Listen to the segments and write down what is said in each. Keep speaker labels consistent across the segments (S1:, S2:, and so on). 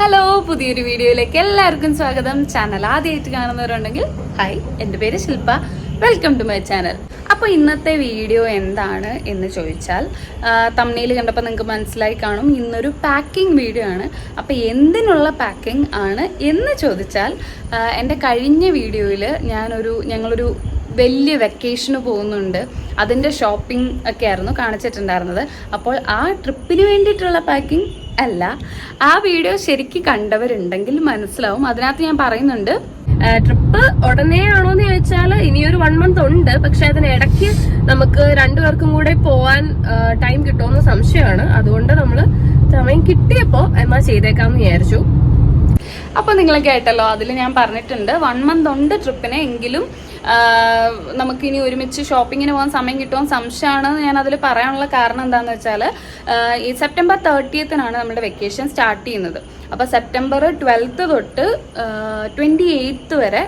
S1: Hello, പുതിയൊരു വീഡിയോയിലേക്ക് എല്ലാവർക്കും സ്വാഗതം. ചാനൽ ആദ്യമായിട്ട് കാണുന്നവരുണ്ടെങ്കിൽ ഹായ്, എൻ്റെ പേര് Shilpa. Welcome to my channel. അപ്പോൾ ഇന്നത്തെ വീഡിയോ എന്താണ് എന്ന് ചോദിച്ചാൽ, തംബ്നെയിൽ കണ്ടപ്പോൾ നിങ്ങൾക്ക് മനസ്സിലായി കാണും, ഇന്നൊരു പാക്കിംഗ് വീഡിയോ ആണ്. അപ്പോൾ എന്തിനുള്ള പാക്കിംഗ് ആണ് എന്ന് ചോദിച്ചാൽ, എൻ്റെ കഴിഞ്ഞ വീഡിയോയിൽ ഞങ്ങളൊരു വലിയ വെക്കേഷന് പോകുന്നുണ്ട്, അതിൻ്റെ ഷോപ്പിംഗ് ഒക്കെ ആയിരുന്നു കാണിച്ചിട്ടുണ്ടായിരുന്നത്. അപ്പോൾ ആ ട്രിപ്പിന് വേണ്ടിയിട്ടുള്ള പാക്കിംഗ് അല്ല. ആ വീഡിയോ ശരിക്കും കണ്ടവരുണ്ടെങ്കിൽ മനസ്സിലാവും. അതിനകത്ത് ഞാൻ പറയുന്നുണ്ട്,
S2: ട്രിപ്പ് ഉടനെ ആണോ എന്ന് ചോദിച്ചാൽ ഇനിയൊരു 1 month ഉണ്ട്. പക്ഷെ അതിനിടയ്ക്ക് നമുക്ക് രണ്ടുപേർക്കും കൂടെ പോവാൻ ടൈം കിട്ടുമെന്ന് സംശയമാണ്. അതുകൊണ്ട് നമ്മള് സമയം കിട്ടിയപ്പോ എന്നാ ചെയ്തേക്കാന്ന് വിചാരിച്ചു.
S1: അപ്പോൾ നിങ്ങൾ കേട്ടല്ലോ, അതിൽ ഞാൻ പറഞ്ഞിട്ടുണ്ട് 1 month ഉണ്ട് ട്രിപ്പിന്. എങ്കിലും നമുക്കിനി ഒരുമിച്ച് ഷോപ്പിങ്ങിന് പോകാൻ സമയം കിട്ടുമെന്ന് സംശയമാണ്. ഞാൻ അതിൽ പറയാനുള്ള കാരണം എന്താണെന്ന് വെച്ചാൽ, ഈ സെപ്റ്റംബർ 30th നമ്മുടെ വെക്കേഷൻ സ്റ്റാർട്ട് ചെയ്യുന്നത്. അപ്പോൾ സെപ്റ്റംബർ 12th തൊട്ട് 28th വരെ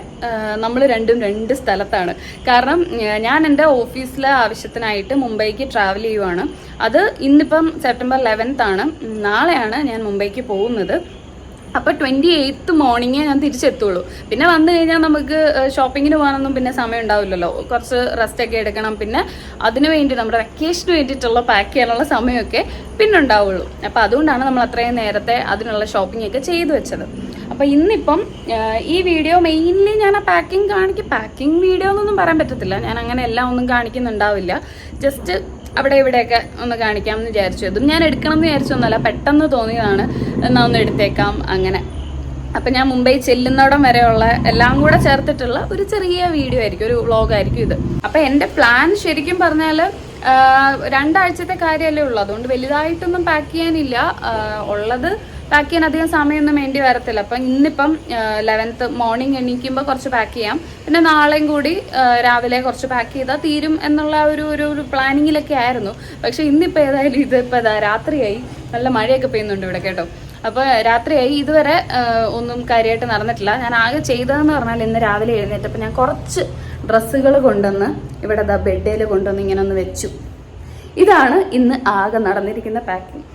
S1: നമ്മൾ രണ്ട് സ്ഥലത്താണ്. കാരണം ഞാൻ എൻ്റെ ഓഫീസിലെ ആവശ്യത്തിനായിട്ട് മുംബൈക്ക് ട്രാവൽ ചെയ്യുവാണ്. അത് ഇന്നിപ്പം സെപ്റ്റംബർ 11th ആണ്. നാളെയാണ് ഞാൻ മുംബൈക്ക് പോകുന്നത്. അപ്പോൾ 28th മോർണിംഗേ ഞാൻ തിരിച്ചെത്തുള്ളൂ. പിന്നെ വന്നു കഴിഞ്ഞാൽ നമുക്ക് ഷോപ്പിങ്ങിന് പോകാനൊന്നും പിന്നെ സമയം ഉണ്ടാവില്ലല്ലോ. കുറച്ച് റെസ്റ്റൊക്കെ എടുക്കണം. പിന്നെ അതിനു വേണ്ടി നമ്മുടെ വെക്കേഷന് വേണ്ടിയിട്ടുള്ള പാക്ക് ചെയ്യാനുള്ള സമയമൊക്കെ പിന്നെ ഉണ്ടാവുള്ളൂ. അപ്പോൾ അതുകൊണ്ടാണ് നമ്മൾ അത്രയും നേരത്തെ അതിനുള്ള ഷോപ്പിംഗ് ഒക്കെ ചെയ്തു വെച്ചത്. അപ്പോൾ ഇന്നിപ്പം ഈ വീഡിയോ മെയിൻലി ഞാൻ ആ പാക്കിംഗ് വീഡിയോ എന്നൊന്നും പറയാൻ പറ്റത്തില്ല. ഞാൻ അങ്ങനെ എല്ലാം ഒന്നും കാണിക്കുന്നുണ്ടാവില്ല. ജസ്റ്റ് അവിടെ ഇവിടെയൊക്കെ ഒന്ന് കാണിക്കാമെന്ന് വിചാരിച്ചു. അതും ഞാൻ എടുക്കണം എന്ന് വിചാരിച്ചൊന്നുമല്ല, പെട്ടെന്ന് തോന്നിയതാണ്, എന്നാൽ ഒന്ന് എടുത്തേക്കാം അങ്ങനെ. അപ്പം ഞാൻ മുംബൈ ചെല്ലുന്നിടം വരെയുള്ള എല്ലാം കൂടെ ചേർത്തിട്ടുള്ള ഒരു ചെറിയ വീഡിയോ ആയിരിക്കും, ഒരു വ്ളോഗായിരിക്കും ഇത്. അപ്പം എൻ്റെ പ്ലാൻ ശരിക്കും പറഞ്ഞാൽ 2 ആഴ്ചത്തെ കാര്യമല്ലേ ഉള്ളൂ. അതുകൊണ്ട് വലുതായിട്ടൊന്നും പാക്ക് ചെയ്യാനില്ല. ഉള്ളത് പാക്ക് ചെയ്യാൻ അധികം സമയമൊന്നും വേണ്ടി വരത്തില്ല. അപ്പം ഇന്നിപ്പം 11th മോർണിംഗ് എണീക്കുമ്പോൾ കുറച്ച് പാക്ക് ചെയ്യാം. പിന്നെ നാളെയും കൂടി രാവിലെ കുറച്ച് പാക്ക് ചെയ്താൽ തീരും എന്നുള്ള ഒരു പ്ലാനിങ്ങിലൊക്കെ ആയിരുന്നു. പക്ഷെ ഇന്നിപ്പോൾ ഏതായാലും ഇതിപ്പോൾ രാത്രിയായി, നല്ല മഴയൊക്കെ പെയ്യുന്നുണ്ട് ഇവിടെ കേട്ടോ. അപ്പോൾ രാത്രിയായി, ഇതുവരെ ഒന്നും കാര്യമായിട്ട് നടന്നിട്ടില്ല. ഞാൻ ആകെ ചെയ്തതെന്ന് പറഞ്ഞാൽ, ഇന്ന് രാവിലെ എഴുന്നേറ്റപ്പോൾ ഞാൻ കുറച്ച് ഡ്രസ്സുകൾ കൊണ്ടുവന്ന് ഇവിടെ ബെഡിൽ കൊണ്ടുവന്ന് ഇങ്ങനെ ഒന്ന് വെച്ചു. ഇതാണ് ഇന്ന് ആകെ നടന്നിരിക്കുന്ന പാക്കിങ്.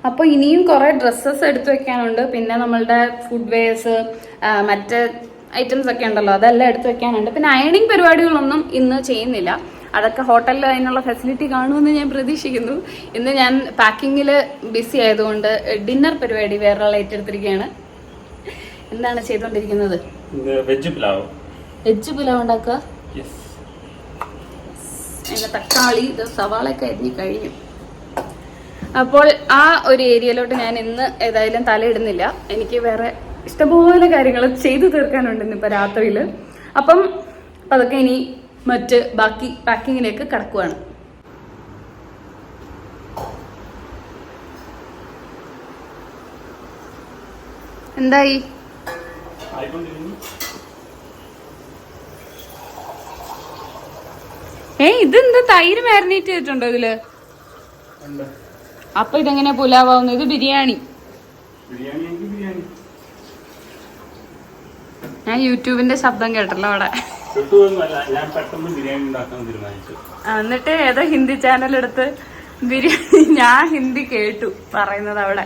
S1: അപ്പോൾ ഇനിയും കുറേ ഡ്രസ്സസ് എടുത്തു വെക്കാനുണ്ട്. പിന്നെ നമ്മളുടെ ഫുഡ് വെയർസ്, മറ്റ് ഐറ്റംസ് ഒക്കെ ഉണ്ടല്ലോ, അതെല്ലാം എടുത്തു വെക്കാനുണ്ട്. പിന്നെ അയണിങ് പരിപാടികളൊന്നും ഇന്ന് ചെയ്യുന്നില്ല. അതൊക്കെ ഹോട്ടലിൽ അതിനുള്ള ഫെസിലിറ്റി കാണുമെന്ന് ഞാൻ പ്രതീക്ഷിക്കുന്നു. ഇന്ന് ഞാൻ പാക്കിങ്ങിൽ ബിസി ആയതുകൊണ്ട് ഡിന്നർ പരിപാടി വേറൊരാൾ ഏറ്റെടുത്തിരിക്കുകയാണ്. എന്താണ് ചെയ്തുകൊണ്ടിരിക്കുന്നത്?
S3: വെജ്
S1: പുലാവ് ഉണ്ടാക്കുക. അതിൻ്റെ തക്കാളി, സവാളയൊക്കെ അരിഞ്ഞ് കഴിഞ്ഞു. അപ്പോൾ ആ ഒരു ഏരിയയിലോട്ട് ഞാൻ ഇന്ന് ഏതായാലും തലയിടുന്നില്ല. എനിക്ക് വേറെ ഇഷ്ടംപോലെ കാര്യങ്ങൾ ചെയ്തു തീർക്കാനുണ്ട് ഇന്നിപ്പോൾ രാത്രിയിൽ. അപ്പം അതൊക്കെ ഇനി മറ്റ് ബാക്കി പാക്കിങ്ങിലേക്ക് കടക്കുവാണ്. എന്തായി? ഇതെന്താ തൈര് മാരിനേറ്റ് ചെയ്തിട്ടുണ്ടോ ഇതില്? അപ്പൊ ഇതെങ്ങനെ പുലാവാവുന്നു? ഇത് ബിരിയാണി. ഞാൻ യൂട്യൂബിന്റെ ശബ്ദം കേട്ടല്ലോ അവിടെ. എന്നിട്ട് ഏതോ ഹിന്ദി ചാനൽ എടുത്ത് ബിരിയാണി, ഞാൻ ഹിന്ദി കേട്ടു പറയുന്നത് അവിടെ.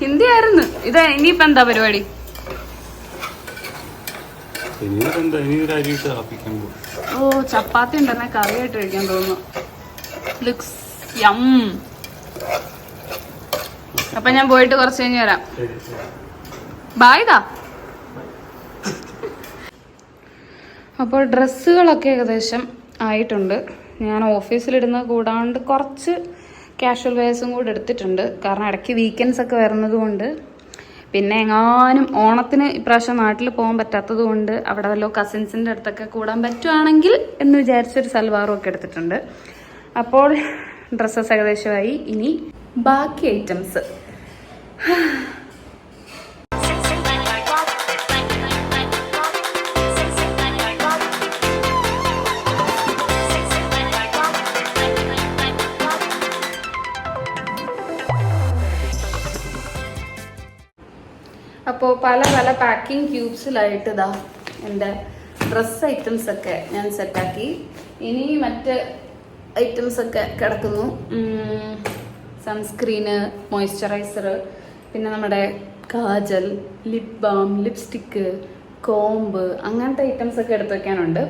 S1: ഹിന്ദി ആയിരുന്നു ഇത്. ഇനിയിപ്പോ എന്താ പരിപാടി? ഓ, ചപ്പാത്തി ഉണ്ടെന്നെ കറിയായിട്ട് കഴിക്കാൻ തോന്നുന്നു. ലുക്സ് യം. അപ്പൊ ഞാൻ പോയിട്ട് കുറച്ച് കഴിഞ്ഞ് വരാം. ബായ്താ. അപ്പോൾ ഡ്രസ്സുകളൊക്കെ ഏകദേശം ആയിട്ടുണ്ട്. ഞാൻ ഓഫീസിലിടുന്ന കൂടാണ്ട് കുറച്ച് കാഷ്വൽ വെയർസും കൂടെ എടുത്തിട്ടുണ്ട്. കാരണം ഇടയ്ക്ക് വീക്കെൻഡ്സ് ഒക്കെ വരുന്നത് കൊണ്ട്, പിന്നെ എങ്ങാനും ഓണത്തിന് ഇപ്രാവശ്യം നാട്ടിൽ പോകാൻ പറ്റാത്തത് കൊണ്ട് അവിടെ വല്ലോ കസിൻസിൻ്റെ അടുത്തൊക്കെ കൂടാൻ പറ്റുവാണെങ്കിൽ എന്ന് വിചാരിച്ചൊരു സൽവാറും ഒക്കെ എടുത്തിട്ടുണ്ട്. അപ്പോൾ ഡ്രസ്സസ് ഏകദേശമായി. ഇനി ബാക്കി ഐറ്റംസ്. അപ്പോൾ പല പാക്കിംഗ് ക്യൂബ്സിലായിട്ട് ഇതാ എൻ്റെ ഡ്രസ് ഐറ്റംസ് ഒക്കെ ഞാൻ സെറ്റാക്കി. ഇനി മറ്റ് ഐറ്റംസ് ഒക്കെ കിടക്കുന്നു. സൺസ്ക്രീന്, മോയ്സ്ചറൈസർ, പിന്നെ നമ്മുടെ കാജൽ, ലിപ് ബാം, ലിപ്സ്റ്റിക്ക്, കോമ്പ്, അങ്ങനത്തെ ഐറ്റംസ് ഒക്കെ എടുത്ത് വയ്ക്കാനുണ്ട്.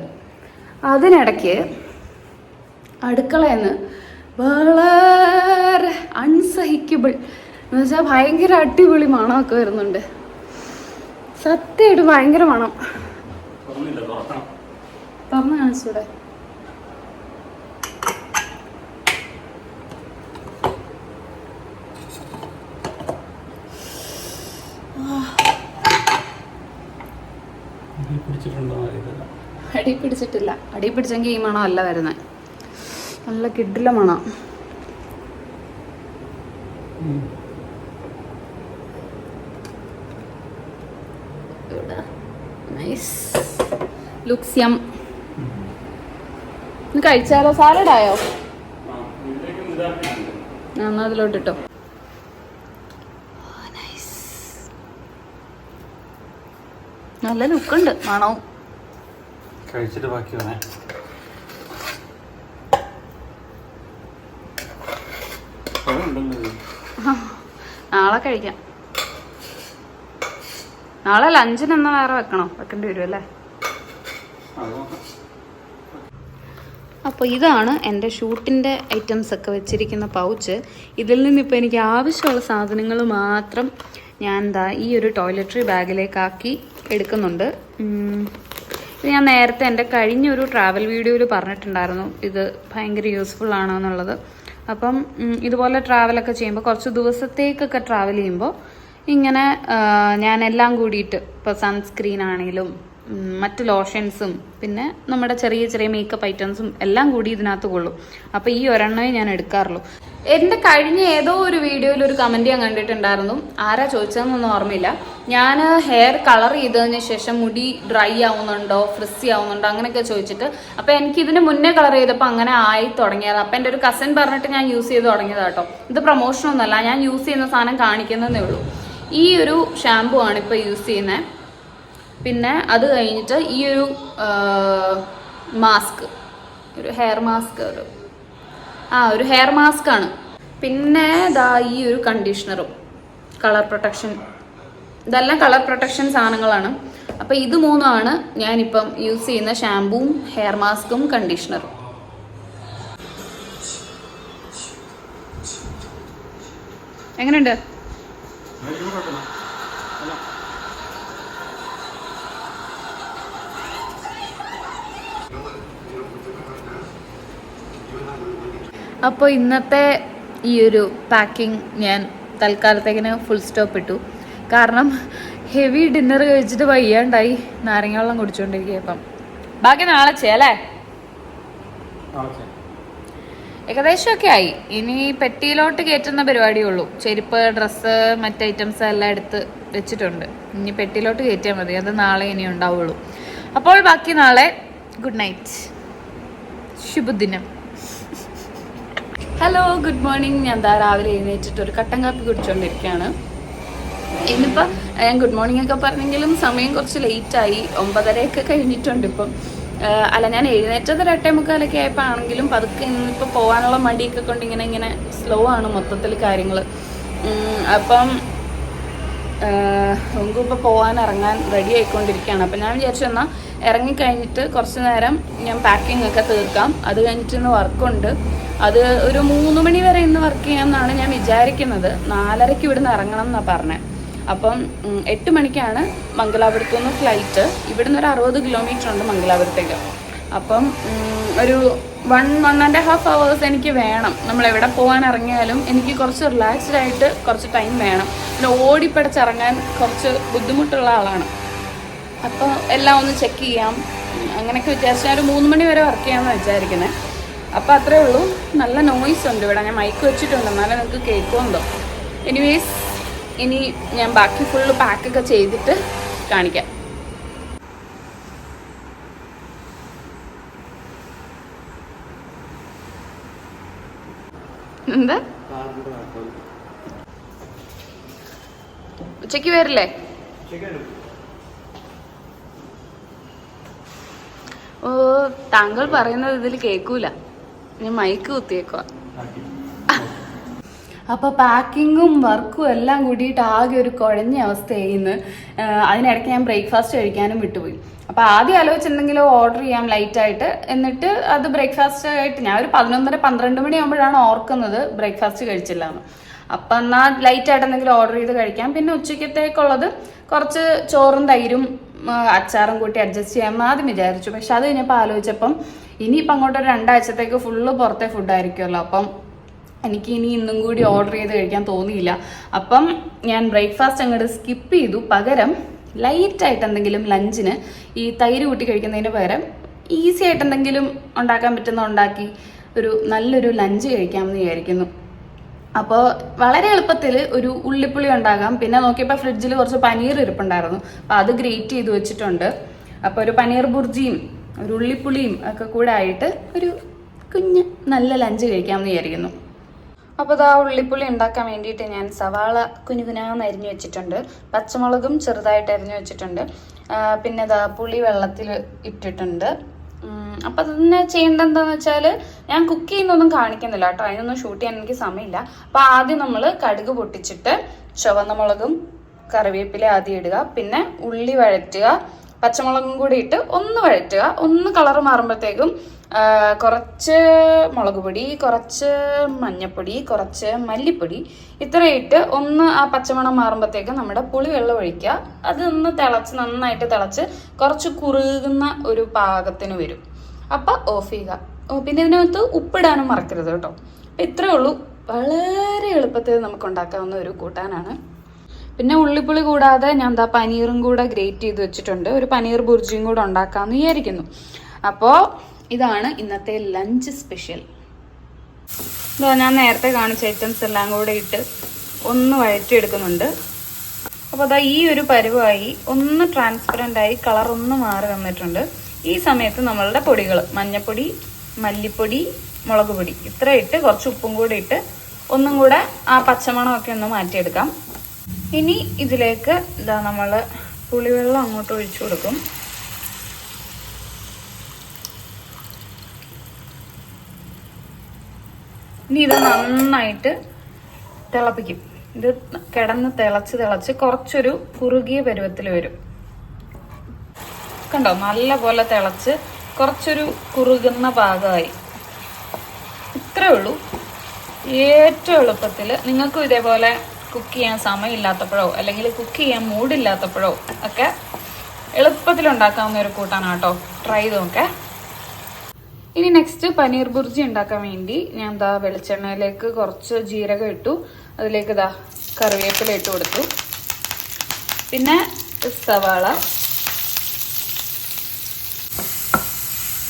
S1: അതിനിടയ്ക്ക് അടുക്കളയിൽ നിന്ന് വളരെ അൺസഹിക്കബിൾ എന്ന് വെച്ചാൽ ഭയങ്കര അടിപൊളി മണമൊക്കെ വരുന്നുണ്ട്. സത്യമായിട്ട് ഭയങ്കര മണം. തുറന്ന് കാണിച്ചൂടെ? അടി പിടിച്ചിട്ടില്ല. അടി പിടിച്ചെങ്കിൽ ഈ മണം അല്ല വരുന്നത്. നല്ല കിഡില മണം. നൈസ് ലുക്സ് യം. കഴിച്ചാലോ? സാലഡായോ? എന്നാ അതിലോട്ടിട്ടോ. നല്ല ലുക്കുണ്ട്, മണവും.
S3: കഴിച്ചിട്ട് ബാക്കി വന്നേ.
S1: നാളെ കഴിക്കാം. നാളെ ലഞ്ചിന് എന്നാ വേറെ വെക്കേണ്ടി വരും അല്ലേ? അപ്പോൾ ഇതാണ് എൻ്റെ ഷൂട്ടിൻ്റെ ഐറ്റംസ് ഒക്കെ വെച്ചിരിക്കുന്ന പൗച്ച്. ഇതിൽ നിന്നിപ്പോൾ എനിക്ക് ആവശ്യമുള്ള സാധനങ്ങൾ മാത്രം ഞാൻ ഈ ഒരു ടോയ്ലറ്ററി ബാഗിലേക്കാക്കി എടുക്കുന്നുണ്ട്. ഇത് ഞാൻ നേരത്തെ എൻ്റെ കഴിഞ്ഞൊരു ട്രാവൽ വീഡിയോയിൽ പറഞ്ഞിട്ടുണ്ടായിരുന്നു ഇത് ഭയങ്കര യൂസ്ഫുൾ ആണെന്നുള്ളത്. അപ്പം ഇതുപോലെ ട്രാവലൊക്കെ ചെയ്യുമ്പോൾ കുറച്ച് ദിവസത്തേക്കൊക്കെ ട്രാവൽ ചെയ്യുമ്പോൾ ഇങ്ങനെ ഞാൻ എല്ലാം കൂടിയിട്ട് ഇപ്പോൾ സൺസ്ക്രീൻ ആണെങ്കിലും മറ്റ് ലോഷൻസും പിന്നെ നമ്മുടെ ചെറിയ ചെറിയ മേക്കപ്പ് ഐറ്റംസും എല്ലാം കൂടി ഇതിനകത്ത് കൊള്ളും. അപ്പോൾ ഈ ഒരെണ്ണമേ ഞാൻ എടുക്കാറുള്ളൂ. എൻ്റെ കഴിഞ്ഞ ഏതോ ഒരു വീഡിയോയിൽ ഒരു കമൻറ്റ് ഞാൻ കണ്ടിട്ടുണ്ടായിരുന്നു. ആരാ ചോദിച്ചതെന്നൊന്നും ഓർമ്മയില്ല. ഞാൻ ഹെയർ കളർ ചെയ്തതിന് ശേഷം മുടി ഡ്രൈ ആവുന്നുണ്ടോ, ഫ്രിസി ആവുന്നുണ്ടോ അങ്ങനെയൊക്കെ ചോദിച്ചിട്ട്. അപ്പോൾ എനിക്ക് ഇതിന് മുന്നേ കളർ ചെയ്തപ്പോൾ അങ്ങനെ ആയി തുടങ്ങിയത്. അപ്പോൾ എൻ്റെ ഒരു കസിൻ പറഞ്ഞിട്ട് ഞാൻ യൂസ് ചെയ്ത് തുടങ്ങിയതാണ് കേട്ടോ. ഇത് പ്രൊമോഷനൊന്നുമല്ല, ഞാൻ യൂസ് ചെയ്യുന്ന സാധനം കാണിക്കുന്നതേ ഉള്ളൂ. ഈ ഒരു ഷാമ്പു ആണ് ഇപ്പോൾ യൂസ് ചെയ്യുന്നത്. പിന്നെ അത് കഴിഞ്ഞിട്ട് ഈ ഒരു മാസ്ക്, ഒരു ഹെയർ മാസ്ക്, ഒരു ഹെയർ മാസ്ക് ആണ്. പിന്നെ ഈ ഒരു കണ്ടീഷണറും കളർ പ്രൊട്ടക്ഷൻ, ഇതെല്ലാം കളർ പ്രൊട്ടക്ഷൻ സാധനങ്ങളാണ്. അപ്പോൾ ഇത് മൂന്നുമാണ് ഞാനിപ്പം യൂസ് ചെയ്യുന്ന ഷാമ്പുവും ഹെയർ മാസ്കും കണ്ടീഷണറും. എങ്ങനെയുണ്ട്? അപ്പോൾ ഇന്നത്തെ ഈ ഒരു പാക്കിംഗ് ഞാൻ തൽക്കാലത്തേക്കിന് ഫുൾ സ്റ്റോപ്പ് ഇട്ടു. കാരണം ഹെവി ഡിന്നർ കഴിച്ചിട്ട് വയ്യാണ്ടായി നാരങ്ങ വെള്ളം കുടിച്ചുകൊണ്ടിരിക്കുക. അപ്പം ബാക്കി നാളെ ചെയ്യാല്ലേ? ഏകദേശമൊക്കെ ആയി. ഇനി പെട്ടിയിലോട്ട് കയറ്റുന്ന പരിപാടിയേ ഉള്ളൂ. ചെരുപ്പ്, ഡ്രസ്സ്, മറ്റ് ഐറ്റംസ് എല്ലാം എടുത്ത് വെച്ചിട്ടുണ്ട്. ഇനി പെട്ടിയിലോട്ട് കയറ്റിയാൽ മതി. അത് നാളെ ഇനി ഉണ്ടാവുള്ളൂ. അപ്പോൾ ബാക്കി നാളെ. ഗുഡ് നൈറ്റ്, ശുഭദിനം. Hello, good morning. ഞാൻ രാവിലെ എഴുന്നേറ്റിട്ട് ഒരു കട്ടൻ കാപ്പി കുടിച്ചുകൊണ്ടിരിക്കുകയാണ്. ഇന്നിപ്പോൾ ഞാൻ ഗുഡ് മോർണിംഗ് ഒക്കെ പറഞ്ഞെങ്കിലും സമയം കുറച്ച് ലേറ്റായി. 9:30 കഴിഞ്ഞിട്ടുണ്ട് ഇപ്പം. അല്ല, ഞാൻ എഴുന്നേറ്റത് 8:45 ആയപ്പോൾ ആണെങ്കിലും പതുക്കെ ഇന്നിപ്പോൾ പോകാനുള്ള മടിയൊക്കെ കൊണ്ട് ഇങ്ങനെ സ്ലോ ആണ് മൊത്തത്തിൽ കാര്യങ്ങൾ. അപ്പം നമുക്ക് ഇപ്പോൾ ഇറങ്ങാൻ റെഡി ആയിക്കൊണ്ടിരിക്കുകയാണ്. അപ്പം ഞാൻ വിചാരിച്ചു എന്നാൽ ഇറങ്ങിക്കഴിഞ്ഞിട്ട് കുറച്ച് നേരം ഞാൻ പാക്കിംഗ് ഒക്കെ തീർക്കാം. അത് കഴിഞ്ഞിട്ട് ഇന്ന് വർക്കുണ്ട്. അത് ഒരു 3 മണി വരെ ഇന്ന് വർക്ക് ചെയ്യാമെന്നാണ് ഞാൻ വിചാരിക്കുന്നത്. 4:30 ഇവിടുന്ന് ഇറങ്ങണം എന്നാണ് പറഞ്ഞത്. അപ്പം 8 മണിക്കാണ് മംഗലാപുരത്തു നിന്ന് ഫ്ലൈറ്റ്. ഇവിടുന്ന് ഒരു 60 കിലോമീറ്റർ ഉണ്ട് മംഗലാപുരത്തേക്ക്. അപ്പം ഒരു 1.5 hours എനിക്ക് വേണം. നമ്മൾ എവിടെ പോകാൻ ഇറങ്ങിയാലും എനിക്ക് കുറച്ച് റിലാക്സ്ഡ് ആയിട്ട് കുറച്ച് ടൈം വേണം. പിന്നെ ഓടിപ്പടച്ചിറങ്ങാൻ കുറച്ച് ബുദ്ധിമുട്ടുള്ള ആളാണ്. അപ്പോൾ എല്ലാം ഒന്ന് ചെക്ക് ചെയ്യാം അങ്ങനെയൊക്കെ വിചാരിച്ചാൽ ഒരു 3 മണി വരെ വർക്ക് ചെയ്യാമെന്ന് വിചാരിക്കുന്നത്. അപ്പോൾ അത്രേ ഉള്ളൂ. നല്ല നോയ്സ് ഉണ്ട് ഇവിടെ. ഞാൻ മൈക്ക് വെച്ചിട്ടുണ്ട്, എന്നാലും നിങ്ങൾക്ക് കേൾക്കുമെന്തോ. എനിവേസ്, ഇനി ഞാൻ ബാക്കി ഫുള്ള് പാക്കൊക്കെ ചെയ്തിട്ട് കാണിക്കാം. എന്താ ഉച്ചയ്ക്ക് വരില്ലേ? ഓ, താങ്കൾ പറയുന്നത് ഇതിൽ കേൾക്കൂല. ഞാൻ മൈക്ക് കുത്തിയേക്കുവാ. അപ്പോൾ പാക്കിങ്ങും വർക്കും എല്ലാം കൂടിയിട്ട് ആകെ ഒരു കുഴഞ്ഞ അവസ്ഥയായിന്ന്. അതിനിടയ്ക്ക് ഞാൻ ബ്രേക്ക്ഫാസ്റ്റ് കഴിക്കാനും വിട്ടുപോയി. അപ്പോൾ ആദ്യം ആലോചിച്ചിട്ടുണ്ടെങ്കിൽ ഓർഡർ ചെയ്യാം ലൈറ്റായിട്ട്, എന്നിട്ട് അത് ബ്രേക്ക്ഫാസ്റ്റ് ആയിട്ട് ഞാൻ ഒരു 11:30-12 മണിയാകുമ്പോഴാണ് ഓർക്കുന്നത് ബ്രേക്ക്ഫാസ്റ്റ് കഴിച്ചില്ല എന്ന്. അപ്പം എന്നാൽ ലൈറ്റായിട്ട് എന്തെങ്കിലും ഓർഡർ ചെയ്ത് കഴിക്കാം. പിന്നെ ഉച്ചയ്ക്കത്തേക്കുള്ളത് കുറച്ച് ചോറും തൈരും അച്ചാറും കൂട്ടി അഡ്ജസ്റ്റ് ചെയ്യാമെന്ന് ആദ്യം വിചാരിച്ചു. പക്ഷെ അത് കഴിഞ്ഞപ്പോൾ ആലോചിച്ചപ്പം ഇനിയിപ്പം അങ്ങോട്ട് ഒരു 2 ആഴ്ചത്തേക്ക് ഫുള്ള് പുറത്തെ ഫുഡായിരിക്കുമല്ലോ. അപ്പം എനിക്ക് ഇനി ഇന്നും കൂടി ഓർഡർ ചെയ്ത് കഴിക്കാൻ തോന്നിയില്ല. അപ്പം ഞാൻ ബ്രേക്ക്ഫാസ്റ്റ് അങ്ങോട്ട് സ്കിപ്പ് ചെയ്തു. പകരം ലൈറ്റായിട്ട് എന്തെങ്കിലും ലഞ്ചിന് ഈ തൈര് കൂട്ടി കഴിക്കുന്നതിന് പകരം ഈസി ആയിട്ട് എന്തെങ്കിലും ഉണ്ടാക്കാൻ പറ്റുന്ന ഉണ്ടാക്കി ഒരു നല്ലൊരു ലഞ്ച് കഴിക്കാമെന്ന് വിചാരിക്കുന്നു. അപ്പോൾ വളരെ എളുപ്പത്തിൽ ഒരു ഉള്ളിപ്പുളി ഉണ്ടാകാം. പിന്നെ നോക്കിയപ്പോൾ ഫ്രിഡ്ജിൽ കുറച്ച് പനീർ ഇരിപ്പുണ്ടായിരുന്നു, അപ്പോൾ അത് ഗ്രേറ്റ് ചെയ്ത് വെച്ചിട്ടുണ്ട്. അപ്പോൾ ഒരു പനീർ ബുർജിയും ഒരു ഉള്ളിപ്പുളിയും ഒക്കെ കൂടെ ആയിട്ട് ഒരു കുഞ്ഞ് നല്ല ലഞ്ച് കഴിക്കാമെന്ന് വിചാരിക്കുന്നു. അപ്പോൾ ഇതാ ഉള്ളിപ്പുളി ഉണ്ടാക്കാൻ വേണ്ടിയിട്ട് ഞാൻ സവാള കുനുകുനാന്ന് അരിഞ്ഞു വെച്ചിട്ടുണ്ട്, പച്ചമുളകും ചെറുതായിട്ട് അരിഞ്ഞു വെച്ചിട്ടുണ്ട്, പിന്നെ ഇതാ പുളി വെള്ളത്തിൽ ഇട്ടിട്ടുണ്ട്. അപ്പം അതിന് ചെയ്യേണ്ടത് എന്താണെന്ന് വെച്ചാൽ ഞാൻ കുക്ക് ചെയ്യുന്നൊന്നും കാണിക്കുന്നില്ല കേട്ടോ, അതിനൊന്നും ഷൂട്ട് ചെയ്യാൻ എനിക്ക് സമയമില്ല. അപ്പം ആദ്യം നമ്മൾ കടുക് പൊട്ടിച്ചിട്ട് ചുവന്ന മുളകും കറിവേപ്പില ആദ്യം ഇടുക, പിന്നെ ഉള്ളി വഴറ്റുക, പച്ചമുളകും കൂടി ഇട്ട് ഒന്ന് വഴറ്റുക. ഒന്ന് കളർ മാറുമ്പോഴത്തേക്കും കുറച്ച് മുളക് പൊടി, കുറച്ച് മഞ്ഞപ്പൊടി, കുറച്ച് മല്ലിപ്പൊടി ഇത്രയിട്ട് ഒന്ന് ആ പച്ചമണം മാറുമ്പോഴത്തേക്കും നമ്മുടെ പുളി വെള്ളം ഒഴിക്കുക. അതൊന്ന് നന്നായിട്ട് തിളച്ച് കുറച്ച് കുറുകുന്ന ഒരു പാകത്തിന് വരും. അപ്പം ഓഫ് ചെയ്യുക. പിന്നെ ഇതിനകത്ത് ഉപ്പിടാനും മറക്കരുത് കേട്ടോ. അപ്പം ഇത്രയേ ഉള്ളൂ. വളരെ എളുപ്പത്തിൽ നമുക്ക് ഉണ്ടാക്കാവുന്ന ഒരു കൂട്ടാനാണ്. പിന്നെ ഉള്ളിപ്പുളി കൂടാതെ ഞാൻ എന്താ പനീറും കൂടെ ഗ്രേറ്റ് ചെയ്ത് വെച്ചിട്ടുണ്ട്. ഒരു പനീർ ബുർജിയും കൂടെ ഉണ്ടാക്കാമെന്ന് വിചാരിക്കുന്നു. അപ്പോൾ ഇതാണ് ഇന്നത്തെ ലഞ്ച് സ്പെഷ്യൽ. ഇതാ ഞാൻ നേരത്തെ കാണിച്ച ഐറ്റംസ് എല്ലാം കൂടെ ഇട്ട് ഒന്ന് വഴറ്റിയെടുക്കുന്നുണ്ട്. അപ്പോൾ അതാ ഈ ഒരു പരുവായി ഒന്ന് ട്രാൻസ്പെറൻ്റ് ആയി കളർ ഒന്ന് മാറി വന്നിട്ടുണ്ട്. ഈ സമയത്ത് നമ്മളുടെ പൊടികൾ മഞ്ഞപ്പൊടി, മല്ലിപ്പൊടി, മുളക് പൊടി ഇത്ര ഇട്ട് കുറച്ച് ഉപ്പും കൂടി ഇട്ട് ഒന്നും കൂടെ ആ പച്ചമണമൊക്കെ ഒന്ന് മാറ്റിയെടുക്കാം. ഇനി ഇതിലേക്ക് ഇതാ നമ്മൾ പുളിവെള്ളം അങ്ങോട്ട് ഒഴിച്ചു കൊടുക്കും. ഇനി ഇത് നന്നായിട്ട് തിളപ്പിക്കും. ഇത് കിടന്ന് തിളച്ച് കുറച്ചൊരു കുറുകിയ പരുവത്തിൽ വരും. കണ്ടോ, നല്ല പോലെ തിളച്ച് കുറച്ചൊരു കുറുകുന്ന പാകമായി. ഇത്രേ ഉള്ളൂ. ഏറ്റവും എളുപ്പത്തിൽ നിങ്ങൾക്കും ഇതേപോലെ കുക്ക് ചെയ്യാൻ സമയമില്ലാത്തപ്പോഴോ അല്ലെങ്കിൽ കുക്ക് ചെയ്യാൻ മൂഡില്ലാത്തപ്പോഴോ ഒക്കെ എളുപ്പത്തിൽ ഉണ്ടാക്കാവുന്ന ഒരു കൂട്ടാണ് കേട്ടോ. ട്രൈ ചെയ്ത് നോക്കേ. ഇനി നെക്സ്റ്റ് പനീർ ബുർജി ഉണ്ടാക്കാൻ വേണ്ടി ഞാൻ ദാ വെളിച്ചെണ്ണയിലേക്ക് കുറച്ച് ജീരകം ഇട്ടു, അതിലേക്ക് ദാ കറിവേപ്പില ഇട്ട് കൊടുത്തു, പിന്നെ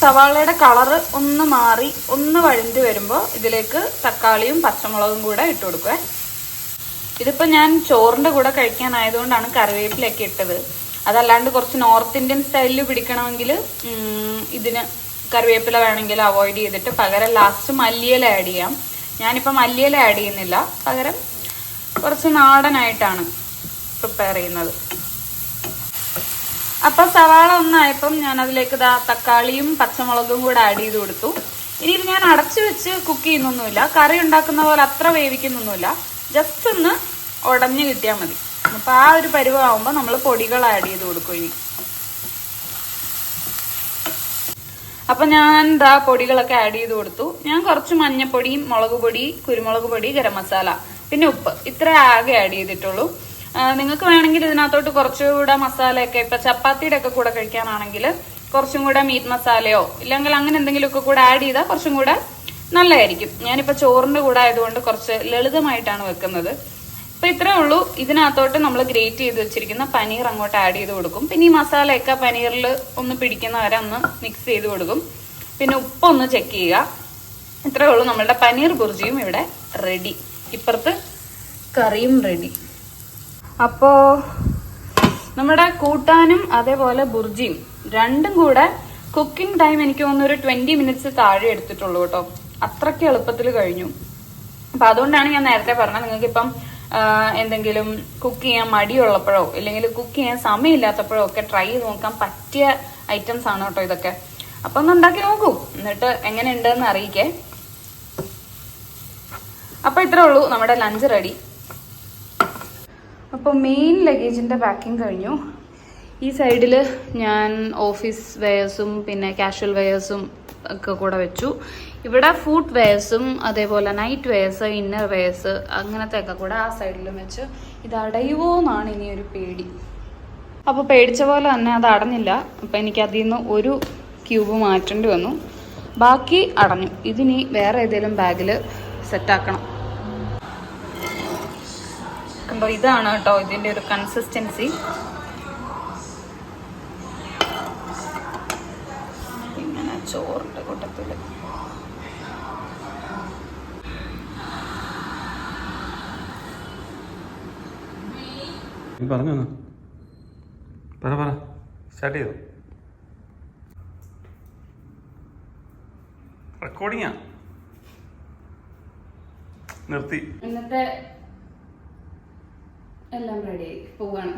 S1: സവാളയുടെ കളറ് ഒന്ന് മാറി ഒന്ന് വഴണ്ടി വരുമ്പോൾ ഇതിലേക്ക് തക്കാളിയും പച്ചമുളകും കൂടെ ഇട്ട് കൊടുക്കുക. ഇതിപ്പോൾ ഞാൻ ചോറിൻ്റെ കൂടെ കഴിക്കാനായതുകൊണ്ടാണ് കറിവേപ്പിലൊക്കെ ഇട്ടത്. അതല്ലാണ്ട് കുറച്ച് നോർത്ത് ഇന്ത്യൻ സ്റ്റൈലിൽ പിടിക്കണമെങ്കിൽ ഇതിന് കറിവേപ്പില വേണമെങ്കിൽ അവോയ്ഡ് ചെയ്തിട്ട് പകരം ലാസ്റ്റ് മല്ലിയില ആഡ് ചെയ്യാം. ഞാനിപ്പോൾ മല്ലിയില ആഡ് ചെയ്യുന്നില്ല, പകരം കുറച്ച് നാടനായിട്ടാണ് പ്രിപ്പയർ ചെയ്യുന്നത്. അപ്പം സവാള ഒന്നായപ്പം ഞാൻ അതിലേക്ക് തക്കാളിയും പച്ചമുളകും കൂടെ ആഡ് ചെയ്ത് കൊടുത്തു. ഇനി ഇത് ഞാൻ അടച്ചു വെച്ച് കുക്ക് ചെയ്യുന്നൊന്നുമില്ല, കറി ഉണ്ടാക്കുന്ന പോലെ അത്ര വേവിക്കുന്നൊന്നുമില്ല, ജസ്റ്റ് ഒന്ന് ഉടഞ്ഞ് കിട്ടിയാൽ മതി. അപ്പം ആ ഒരു പരുവാകുമ്പോൾ നമ്മൾ പൊടികൾ ആഡ് ചെയ്ത് കൊടുക്കും. ഇനി അപ്പം ഞാൻ പൊടികളൊക്കെ ആഡ് ചെയ്ത് കൊടുത്തു. ഞാൻ കുറച്ച് മഞ്ഞപ്പൊടിയും മുളക് പൊടി, കുരുമുളക് പൊടി, ഗരം മസാല, പിന്നെ ഉപ്പ് ഇത്ര ആകെ ആഡ് ചെയ്തിട്ടുള്ളൂ. നിങ്ങൾക്ക് വേണമെങ്കിൽ ഇതിനകത്തോട്ട് കുറച്ചുകൂടെ മസാലയൊക്കെ ഇപ്പം ചപ്പാത്തിയുടെ ഒക്കെ കൂടെ കഴിക്കാനാണെങ്കിൽ കുറച്ചും കൂടെ മീറ്റ് മസാലയോ ഇല്ലെങ്കിൽ അങ്ങനെ എന്തെങ്കിലുമൊക്കെ കൂടെ ആഡ് ചെയ്താൽ കുറച്ചും കൂടെ നല്ലതായിരിക്കും. ഞാനിപ്പോൾ ചോറിൻ്റെ കൂടെ ആയതുകൊണ്ട് കുറച്ച് ലളിതമായിട്ടാണ് വെക്കുന്നത്. ഇപ്പം ഇത്രേ ഉള്ളൂ. ഇതിനകത്തോട്ട് നമ്മൾ ഗ്രേറ്റ് ചെയ്ത് വെച്ചിരിക്കുന്ന പനീർ അങ്ങോട്ട് ആഡ് ചെയ്ത് കൊടുക്കും. പിന്നെ ഈ മസാലയൊക്കെ പനീറിൽ ഒന്ന് പിടിക്കുന്ന വരെ ഒന്ന് മിക്സ് ചെയ്ത് കൊടുക്കും. പിന്നെ ഉപ്പൊന്ന് ചെക്ക് ചെയ്യുക. ഇത്രേ ഉള്ളൂ. നമ്മളുടെ പനീർ ബുർജിയും ഇവിടെ റെഡി. ഇപ്പുറത്ത് കറിയും റെഡി. അപ്പോൾ നമ്മുടെ കൂട്ടാനും അതേപോലെ ബുർജിയും രണ്ടും കൂടെ കുക്കിംഗ് ടൈം എനിക്ക് തോന്നുന്നു ഒരു 20 മിനിറ്റ്സ് താഴെ എടുത്തിട്ടുള്ളൂ കേട്ടോ. അത്രയ്ക്ക് എളുപ്പത്തിൽ കഴിഞ്ഞു. അപ്പം അതുകൊണ്ടാണ് ഞാൻ നേരത്തെ പറഞ്ഞത്, നിങ്ങൾക്കിപ്പം എന്തെങ്കിലും കുക്ക് ചെയ്യാൻ മടിയുള്ളപ്പോഴോ അല്ലെങ്കിൽ കുക്ക് ചെയ്യാൻ സമയമില്ലാത്തപ്പോഴോ ഒക്കെ ട്രൈ ചെയ്ത് നോക്കാൻ പറ്റിയ ഐറ്റംസ് ആണ് കേട്ടോ ഇതൊക്കെ. അപ്പം ഒന്ന് ഉണ്ടാക്കി നോക്കൂ, എന്നിട്ട് എങ്ങനെ ഉണ്ടെന്ന് അറിയിക്കേ. അപ്പോൾ ഇത്രേ ഉള്ളൂ, നമ്മുടെ ലഞ്ച് റെഡി. അപ്പോൾ മെയിൻ ലഗേജിൻ്റെ പാക്കിങ് കഴിഞ്ഞു. ഈ സൈഡിൽ ഞാൻ ഓഫീസ് വെയേഴ്സും പിന്നെ കാഷ്വൽ വെയേഴ്സും ഒക്കെ കൂടെ വെച്ചു. ഇവിടെ ഫുഡ് വെയേഴ്സും അതേപോലെ നൈറ്റ് വെയേഴ്സ്, ഇന്നർ വെയേഴ്സ് അങ്ങനത്തെ ഒക്കെ കൂടെ ആ സൈഡിലും വെച്ച്. ഇത് അടയുമോ എന്നാണ് ഇനിയൊരു പേടി. അപ്പോൾ പേടിച്ച പോലെ തന്നെ അത് അടഞ്ഞില്ല. അപ്പോൾ എനിക്ക് അതിൽ നിന്ന് ഒരു ക്യൂബ് മാറ്റേണ്ടി വന്നു. ബാക്കി അടഞ്ഞു. ഇതിനി വേറെ ഏതെങ്കിലും ബാഗിൽ സെറ്റാക്കണം. കണ്ടോ, ഇതാണ് കേട്ടോ ഇതിൻ്റെ ഒരു കൺസിസ്റ്റൻസി. ഇങ്ങനെ ചോറിൻ്റെ കൂട്ടത്തിൽ
S3: പറഞ്ഞു പറ സ്റ്റാർട്ട് ചെയ്തോ. റെക്കോർഡിങ്ങാ നിർത്തി.
S1: ഇന്നത്തെ എല്ലാം റെഡിയായി പോവാണ്.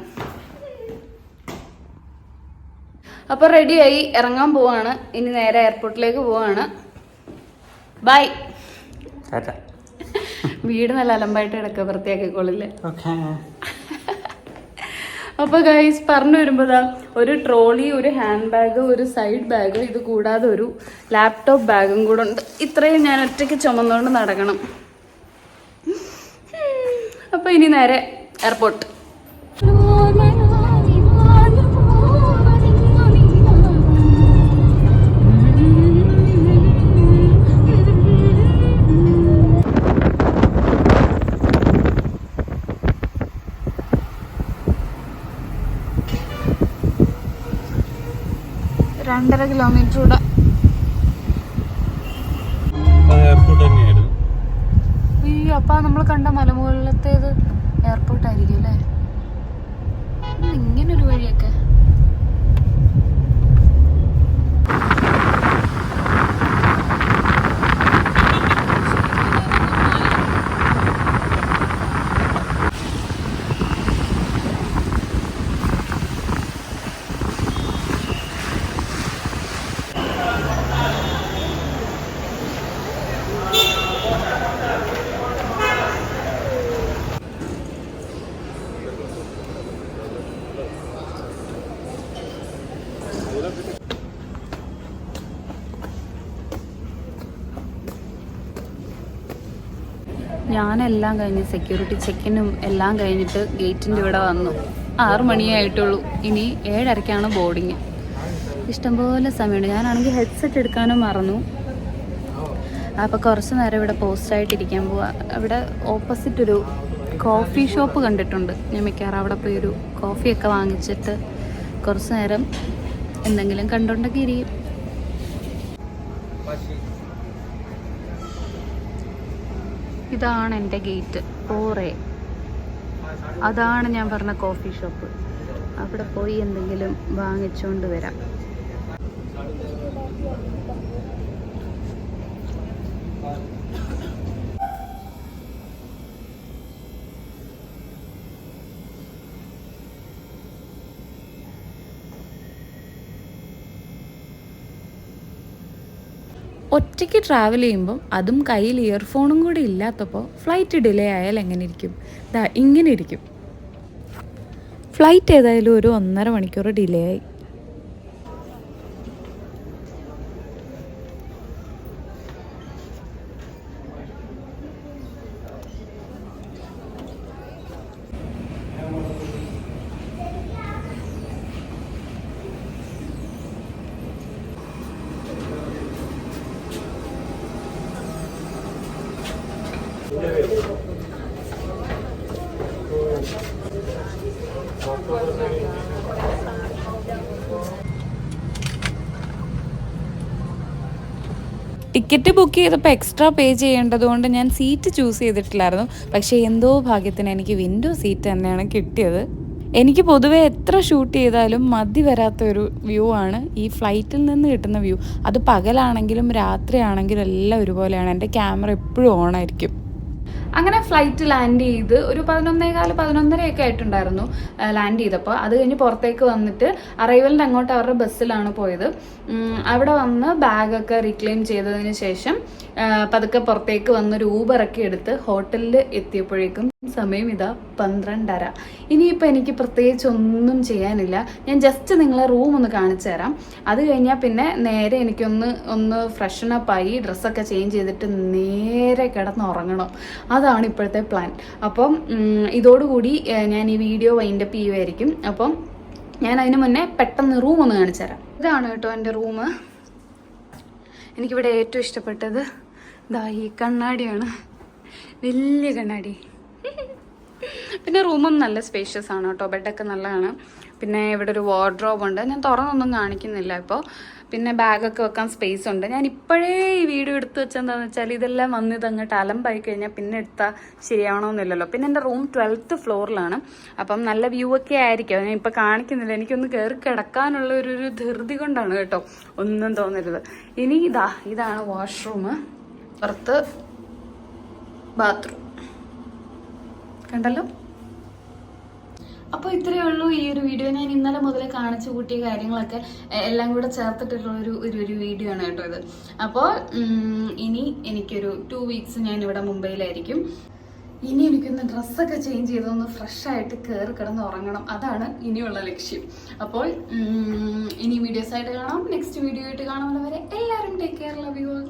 S1: അപ്പോൾ റെഡിയായി ഇറങ്ങാൻ പോവാണ്. ഇനി നേരെ എയർപോർട്ടിലേക്ക് പോവാണ്. ബൈ. വീട് നല്ല അലമ്പായിട്ട് കിടക്കുക, വൃത്തിയാക്കിക്കോളില്ലേ. അപ്പോൾ ഗൈസ് പറഞ്ഞു വരുമ്പോഴാ ഒരു ട്രോളി, ഒരു ഹാൻഡ് ബാഗ്, ഒരു സൈഡ് ബാഗ്, ഇത് കൂടാതെ ഒരു ലാപ്ടോപ്പ് ബാഗും കൂടെ ഉണ്ട്. ഇത്രയും ഞാൻ ഒറ്റയ്ക്ക് ചുമന്നുകൊണ്ട് നടക്കണം. അപ്പോൾ ഇനി നേരെ എയർപോർട്ട്. രണ്ടര കിലോമീറ്റർ കൂടെ. അപ്പൊ നമ്മൾ കണ്ട മലമുകളിലത്തേത് എയർപോർട്ട് ആയിരിക്കും അല്ലേ? ഇങ്ങനൊരു വഴിയൊക്കെ. ഞാനെല്ലാം കഴിഞ്ഞ് സെക്യൂരിറ്റി ചെക്കിനും എല്ലാം കഴിഞ്ഞിട്ട് ഗേറ്റിൻ്റെ ഇവിടെ വന്നു. 6 മണിയായിട്ടുള്ളൂ. ഇനി 7:30ക്കാണ് ബോർഡിങ്. ഇഷ്ടംപോലെ സമയമുണ്ട്. ഞാനാണെങ്കിൽ ഹെഡ്സെറ്റ് എടുക്കാനും മറന്നു. അപ്പോൾ കുറച്ച് നേരം ഇവിടെ പോസ്റ്റായിട്ടിരിക്കാൻ പോവാ. അവിടെ ഓപ്പോസിറ്റ് ഒരു കോഫി ഷോപ്പ് കണ്ടിട്ടുണ്ട്. ഞാൻ മിക്കവാറും അവിടെ പോയി ഒരു കോഫിയൊക്കെ വാങ്ങിച്ചിട്ട് കുറച്ച് നേരം എന്തെങ്കിലും കണ്ടുകൊണ്ടൊക്കെ ഇരിക്കും. ഇതാണ് എൻ്റെ ഗേറ്റ് 4A. അതാണ് ഞാൻ പറഞ്ഞ കോഫി ഷോപ്പ്. അവിടെ പോയി എന്തെങ്കിലും വാങ്ങിച്ചുകൊണ്ട് വരാം. ഒറ്റയ്ക്ക് ട്രാവൽ ചെയ്യുമ്പം അതും കയ്യിൽ ഇയർഫോണും കൂടി ഇല്ലാത്തപ്പോൾ ഫ്ലൈറ്റ് ഡിലേ ആയാൽ എങ്ങനെ ഇരിക്കും? ഇങ്ങനെ ഇരിക്കും. ഫ്ലൈറ്റ് ഏതായാലും ഒരു 1.5 മണിക്കൂർ ഡിലേ ആയി. ടിക്കറ്റ് ബുക്ക് ചെയ്തപ്പോൾ എക്സ്ട്രാ പേ ചെയ്യേണ്ടതുകൊണ്ട് ഞാൻ സീറ്റ് ചൂസ് ചെയ്തിട്ടില്ലായിരുന്നു. പക്ഷേ എന്തോ ഭാഗ്യത്തിന് എനിക്ക് വിൻഡോ സീറ്റ് തന്നെയാണ് കിട്ടിയത്. എനിക്ക് പൊതുവേ എത്ര ഷൂട്ട് ചെയ്താലും മതി വരാത്തൊരു വ്യൂ ആണ് ഈ ഫ്ലൈറ്റിൽ നിന്ന് കിട്ടുന്ന വ്യൂ. അത് പകലാണെങ്കിലും രാത്രിയാണെങ്കിലും എല്ലാം ഒരുപോലെയാണ്. എൻ്റെ ക്യാമറ എപ്പോഴും ഓണായിരിക്കും. അങ്ങനെ ഫ്ലൈറ്റ് ലാൻഡ് ചെയ്ത് ഒരു 11:15 11:30 ആയിട്ടുണ്ടായിരുന്നു ലാൻഡ് ചെയ്തപ്പോൾ. അത് കഴിഞ്ഞ് പുറത്തേക്ക് വന്നിട്ട് അറൈവലിൻ്റെ അങ്ങോട്ട് അവരുടെ ബസ്സിലാണ് പോയത്. അവിടെ വന്ന് ബാഗൊക്കെ റീക്ലെയിം ചെയ്തതിന് ശേഷം പതുക്കെ പുറത്തേക്ക് വന്നൊരു ഊബറൊക്കെ എടുത്ത് ഹോട്ടലിൽ എത്തിയപ്പോഴേക്കും സമയം ഇതാ 12:30. ഇനിയിപ്പോൾ എനിക്ക് പ്രത്യേകിച്ച് ഒന്നും ചെയ്യാനില്ല. ഞാൻ ജസ്റ്റ് നിങ്ങളെ റൂം ഒന്ന് കാണിച്ചു തരാം. അത് കഴിഞ്ഞാൽ പിന്നെ നേരെ എനിക്കൊന്ന് ഫ്രഷനപ്പായി ഡ്രസ്സൊക്കെ ചേഞ്ച് ചെയ്തിട്ട് നേരെ കിടന്ന് ഉറങ്ങണം. അതാണ് ഇപ്പോഴത്തെ പ്ലാൻ. അപ്പം ഇതോടുകൂടി ഞാൻ ഈ വീഡിയോ വൈൻഡപ്പ് ചെയ്യുമായിരിക്കും. അപ്പം ഞാൻ അതിന് മുന്നേ പെട്ടെന്ന് റൂം ഒന്ന് കാണിച്ചു തരാം. ഇതാണ് കേട്ടോ എൻ്റെ റൂം. എനിക്കിവിടെ ഏറ്റവും ഇഷ്ടപ്പെട്ടത് ഇതാ ഈ കണ്ണാടിയാണ്, വലിയ കണ്ണാടി. പിന്നെ റൂമും നല്ല സ്പേഷ്യസ് ആണ് കേട്ടോ, ബെഡൊക്കെ നല്ലതാണ്. പിന്നെ ഇവിടെ ഒരു വാർഡ്രോബ് ഉണ്ട്, ഞാൻ തുറന്നൊന്നും കാണിക്കുന്നില്ല ഇപ്പോൾ. പിന്നെ ബാഗൊക്കെ വെക്കാൻ സ്പേസ് ഉണ്ട്. ഞാൻ ഇപ്പോഴേ ഈ വീഡിയോ എടുത്ത് വെച്ചെന്താണെന്ന് വെച്ചാൽ ഇതെല്ലാം വന്ന് ഇതങ്ങോട്ട് അലമ്പായി കഴിഞ്ഞാൽ പിന്നെ എടുത്താൽ ശരിയാവണമെന്നില്ലല്ലോ. പിന്നെ എൻ്റെ റൂം 12th ഫ്ലോറിലാണ്. അപ്പം നല്ല വ്യൂ ഒക്കെ ആയിരിക്കും. ഞാൻ ഇപ്പോൾ കാണിക്കുന്നില്ല, എനിക്കൊന്ന് കയറി കിടക്കാനുള്ള ഒരു ധൃതി കൊണ്ടാണ് കേട്ടോ, ഒന്നും തോന്നരുത്. ഇനി ഇതാണ് വാഷ്റൂം, പുറത്ത് ബാത്റൂം, കണ്ടല്ലോ. അപ്പോൾ ഇത്രയേ ഉള്ളൂ ഈ ഒരു വീഡിയോ. ഞാൻ ഇന്നലെ മുതൽ കാണിച്ചു കൂട്ടിയ കാര്യങ്ങളൊക്കെ എല്ലാം കൂടെ ചേർത്തിട്ടുള്ള ഒരു വീഡിയോ ആണ് കേട്ടോ ഇത്. അപ്പോൾ ഇനി എനിക്കൊരു 2 വീക്സ് ഞാൻ ഇവിടെ മുംബൈയിലായിരിക്കും. ഇനി എനിക്കൊന്ന് ഡ്രസ്സൊക്കെ ചേഞ്ച് ചെയ്തൊന്ന് ഫ്രഷായിട്ട് കയറി കിടന്ന് ഉറങ്ങണം. അതാണ് ഇനിയുള്ള ലക്ഷ്യം. അപ്പോൾ ഇനി വീഡിയോസായിട്ട് കാണാം. നെക്സ്റ്റ് വീഡിയോ ആയിട്ട് കാണുന്നവരെ എല്ലാവരും take care, love you all.